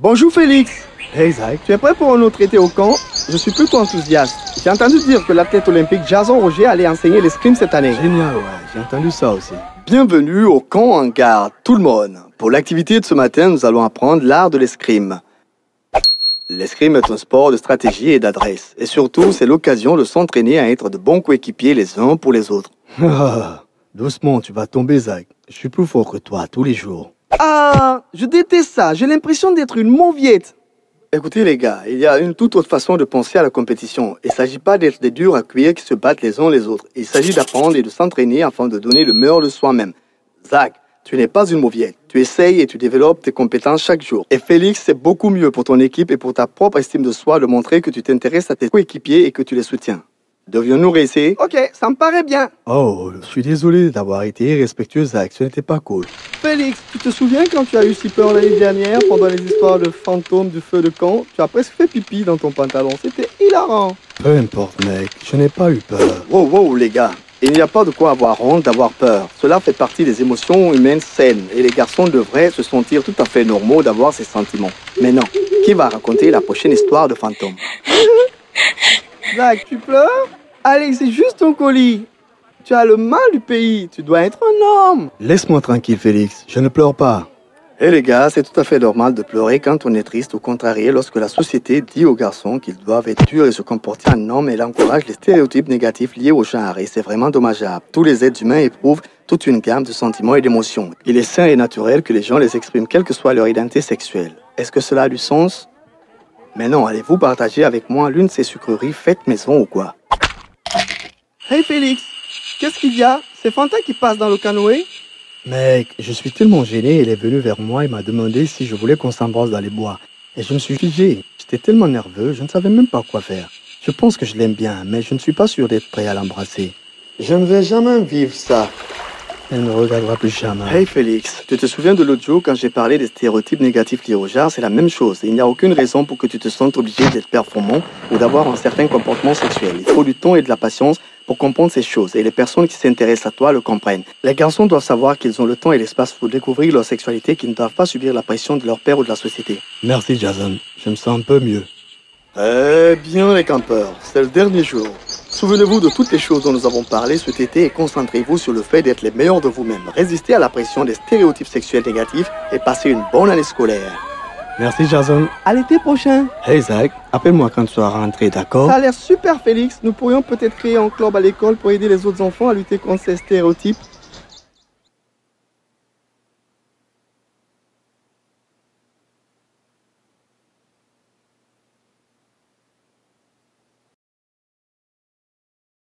Bonjour Félix. Hey Zach, tu es prêt pour un autre été au camp? Je suis plutôt enthousiaste. J'ai entendu dire que l'athlète olympique Jason Roger allait enseigner l'escrime cette année. Génial, ouais, j'ai entendu ça aussi. Bienvenue au camp en garde, tout le monde. Pour l'activité de ce matin, nous allons apprendre l'art de l'escrime. L'escrime est un sport de stratégie et d'adresse. Et surtout, c'est l'occasion de s'entraîner à être de bons coéquipiers les uns pour les autres. Doucement, tu vas tomber, Zach. Je suis plus fort que toi tous les jours. Ah, je déteste ça. J'ai l'impression d'être une mauviette. Écoutez les gars, il y a une toute autre façon de penser à la compétition. Il ne s'agit pas d'être des durs à cuire qui se battent les uns les autres. Il s'agit d'apprendre et de s'entraîner afin de donner le meilleur de soi-même. Zach, tu n'es pas une mauviette. Tu essayes et tu développes tes compétences chaque jour. Et Félix, c'est beaucoup mieux pour ton équipe et pour ta propre estime de soi de montrer que tu t'intéresses à tes coéquipiers et que tu les soutiens. Devions-nous réessayer? Ok, ça me paraît bien. Oh, je suis désolé d'avoir été irrespectueux, Zach. Ce n'était pas cool. Félix, tu te souviens quand tu as eu si peur l'année dernière pendant les histoires de fantômes du feu de camp? Tu as presque fait pipi dans ton pantalon. C'était hilarant. Peu importe, mec. Je n'ai pas eu peur. Wow, les gars. Il n'y a pas de quoi avoir honte d'avoir peur. Cela fait partie des émotions humaines saines. Et les garçons devraient se sentir tout à fait normaux d'avoir ces sentiments. Mais non, qui va raconter la prochaine histoire de fantôme? Zach, tu pleures? Allez, c'est juste ton colis. Tu as le mal du pays. Tu dois être un homme. Laisse-moi tranquille, Félix. Je ne pleure pas. Eh les gars, c'est tout à fait normal de pleurer quand on est triste ou contrarié lorsque la société dit aux garçons qu'ils doivent être durs et se comporter en homme et encourage les stéréotypes négatifs liés au genre. Et c'est vraiment dommageable. Tous les êtres humains éprouvent toute une gamme de sentiments et d'émotions. Il est sain et naturel que les gens les expriment quelle que soit leur identité sexuelle. Est-ce que cela a du sens? Mais non, allez-vous partager avec moi l'une de ces sucreries faites maison ou quoi? Hey Félix, qu'est-ce qu'il y a? C'est Fanta qui passe dans le canoë? Mec, je suis tellement gêné, elle est venue vers moi et m'a demandé si je voulais qu'on s'embrasse dans les bois. Et je me suis figé. J'étais tellement nerveux, je ne savais même pas quoi faire. Je pense que je l'aime bien, mais je ne suis pas sûr d'être prêt à l'embrasser. Je ne vais jamais vivre ça. Elle ne me regardera plus jamais. Hey Félix, tu te souviens de l'autre jour quand j'ai parlé des stéréotypes négatifs liés au genre? C'est la même chose. Il n'y a aucune raison pour que tu te sentes obligé d'être performant ou d'avoir un certain comportement sexuel. Il faut du temps et de la patience pour comprendre ces choses. Et les personnes qui s'intéressent à toi le comprennent. Les garçons doivent savoir qu'ils ont le temps et l'espace pour découvrir leur sexualité, qu'ils ne doivent pas subir la pression de leur père ou de la société. Merci Jason, je me sens un peu mieux. Eh bien les campeurs, c'est le dernier jour. Souvenez-vous de toutes les choses dont nous avons parlé cet été et concentrez-vous sur le fait d'être les meilleurs de vous-même. Résistez à la pression des stéréotypes sexuels négatifs et passez une bonne année scolaire. Merci Jason. À l'été prochain. Hey Zach, appelle-moi quand tu seras rentré, d'accord? Ça a l'air super Félix. Nous pourrions peut-être créer un club à l'école pour aider les autres enfants à lutter contre ces stéréotypes.